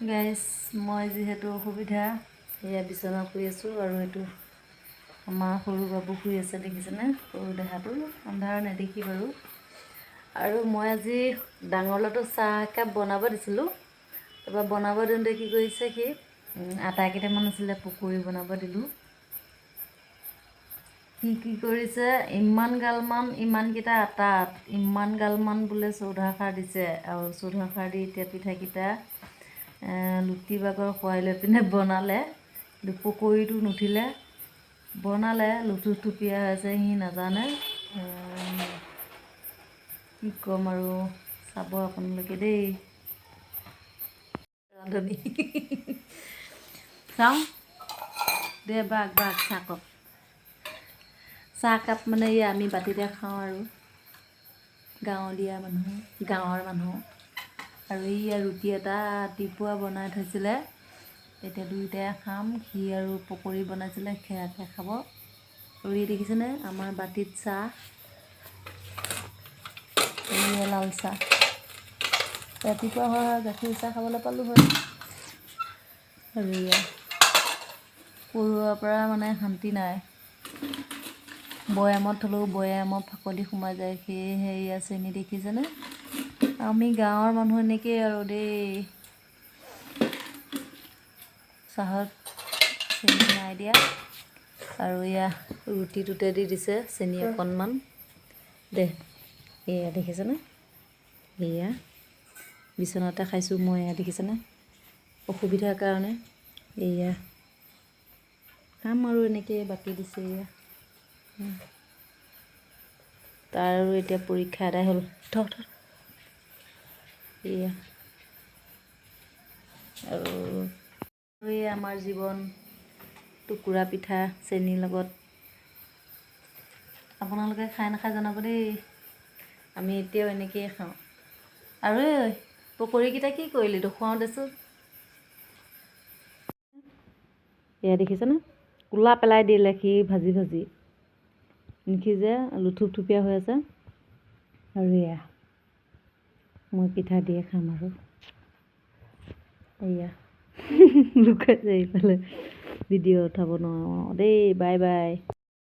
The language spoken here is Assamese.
গাইজ মই যিহেতু অসুবিধা এয়া বিচনা শুই আছোঁ আৰু এইটো আমাৰ সৰু বাবু শুই আছে দেখিছেনে সৰু দেহাটো আন্ধাৰ নেদেখি বাৰু আৰু মই আজি ডাঙৰ ল'ৰাটো চাহ একাপ বনাব দিছিলোঁ তাৰপৰা বনাব দিওঁতে কি কৰিছে সি আটা কেইটামান আছিলে পকৰি বনাব দিলোঁ সি কি কৰিছে ইমানকেইটা আটাত ইমান গালমান বোলে চৌধা খাৰ দিছে আৰু চৌধা খাৰ দি এতিয়া পিঠাকেইটা লুটি বাগৰ খুৱাই লৈ পিনে বনালে কিন্তু পকৰিটো নুঠিলে বনালে লুথুপীয়া হৈছে সি নাজানে কি ক'ম আৰু চাব আপোনালোকে দেই ৰান্ধনি চাওঁ দে বাঘ চাহকাপ মানে এই আমি বাতিতে খাওঁ আৰু গাঁৱৰ মানুহ আৰু এইয়া ৰুটি এটা ৰাতিপুৱা বনাই থৈছিলে এতিয়া দুয়োটাই খাম ঘি আৰু পকৰি বনাইছিলে সেয়াকে খাব আৰু এই দেখিছেনে আমাৰ বাতিত চাহ এইয়া লাল চাহ ৰাতিপুৱা হয় গাখীৰ চাহ খাবলৈ পালোঁ হয় আৰু এয়া পৰুৱাৰ পৰা মানে শান্তি নাই বৈয়ামত থ'লেও বৈয়ামত ফাকলি সোমাই যায় সেয়েহে এয়া চেনি দেখিছেনে আমি গাঁৱৰ মানুহ এনেকেই আৰু দেই চাহত চেনি নাই দিয়া আৰু এয়া ৰুটিটোতে দি দিছে চেনি অকণমান দে এয়া দেখিছেনে এয়া বিচনাতে খাইছোঁ মই এয়া দেখিছেনে অসুবিধাৰ কাৰণে এয়া খাম আৰু এনেকৈ বাকী দিছে এয়া তাৰ আৰু এতিয়া পৰীক্ষা আদায় হ'ল এয়া আৰু এই আমাৰ জীৱন টুকুৰা পিঠা চেনিৰ লগত আপোনালোকে খাই নাখায় জনাব দেই আমি এতিয়াও এনেকৈয়ে খাওঁ আৰু এই পকৰিকেইটা কি কৰিলি দেখুৱাওঁ দেচোন এয়া দেখিছেনে কোলা পেলাই দিলে সি ভাজি নিসিজে লুথুপথুপীয়া হৈ আছে আৰু এয়া মই পিঠা দিয়ে খাম আৰু এয়া লুকাইছে এইফালে ভিডিঅ' উঠাব নোৱাৰোঁ দেই বাই